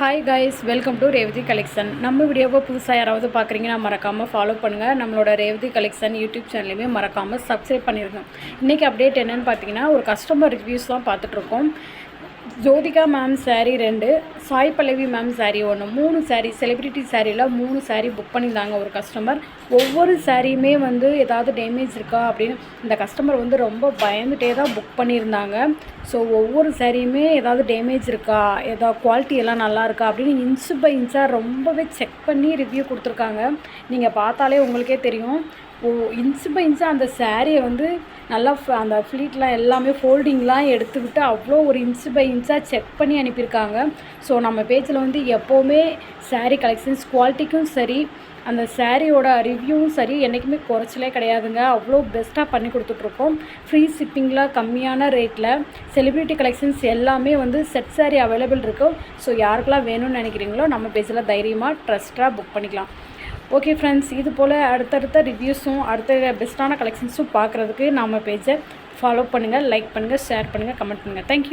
Hi guys, welcome to Revathi collection. நம்ம வீடியோவை புதுசாக யாராவது பார்க்குறீங்கன்னா மறக்காமல் ஃபாலோ பண்ணுங்கள். நம்மளோட ரேவதி கலெக்ஷன் யூடியூப் சேனலையுமே மறக்காமல் சப்ஸ்கிரைப் பண்ணியிருக்கோம். இன்றைக்கி அப்டேட் என்னென்னு பார்த்தீங்கன்னா, ஒரு கஸ்டமர் ரிவ்யூஸ் தான் பார்த்துட்ருக்கோம். Jyothika ma'am sari 2, Sai Pallavi ma'am sari 1, 3 sari celebrity சாரியில் 3 சாரீ புக் பண்ணியிருந்தாங்க ஒரு கஸ்டமர். ஒவ்வொரு சாரியுமே ஏதாவது டேமேஜ் இருக்கா அப்படின்னு இந்த கஸ்டமர் ரொம்ப பயந்துகிட்டே தான் புக் பண்ணியிருந்தாங்க. ஸோ ஒவ்வொரு சாரியுமே ஏதாவது டேமேஜ் இருக்கா, ஏதாவது குவாலிட்டி எல்லாம் நல்லா இருக்கா அப்படின்னு இன்ச்சு பை இன்ச்சாக ரொம்பவே செக் பண்ணி ரிவ்யூ கொடுத்துருக்காங்க. நீங்கள் பார்த்தாலே உங்களுக்கே தெரியும். இன்ச்சு பை இன்ச்சாக அந்த சாரியை நல்லா அந்த ஃப்ளீட்லாம் எல்லாமே ஃபோல்டிங்லாம் எடுத்துக்கிட்டு அவ்வளோ ஒரு இன்ச்சு பை இன்ச்சாக செக் பண்ணி அனுப்பியிருக்காங்க. ஸோ நம்ம பேஜில் எப்போவுமே சாரீ கலெக்ஷன்ஸ் குவாலிட்டிக்கும் சரி, அந்த சாரியோட ரிவ்யூவும் சரி என்றைக்குமே குறைச்சலே கிடையாதுங்க. அவ்வளோ பெஸ்ட்டாக பண்ணி கொடுத்துட்ருக்கோம். ஃப்ரீ ஷிப்பிங்கில் கம்மியான ரேட்டில் செலிப்ரிட்டி கலெக்ஷன்ஸ் எல்லாமே செட் சாரீ அவைலபிள் இருக்கும். ஸோ யாருக்கெல்லாம் வேணும்னு நினைக்கிறீங்களோ நம்ம பேஜில் தைரியமாக ட்ரஸ்ட்டாக புக் பண்ணிக்கலாம். ஓகே ஃப்ரெண்ட்ஸ், இது போல் அடுத்தடுத்த ரிவ்யூஸும் அடுத்த பெஸ்ட்டான கலெக்ஷன்ஸும் பார்க்குறதுக்கு நம்ம பேஜை ஃபாலோ பண்ணுங்கள், லைக் பண்ணுங்கள், ஷேர் பண்ணுங்கள், கமெண்ட் பண்ணுங்கள். தேங்க்யூ.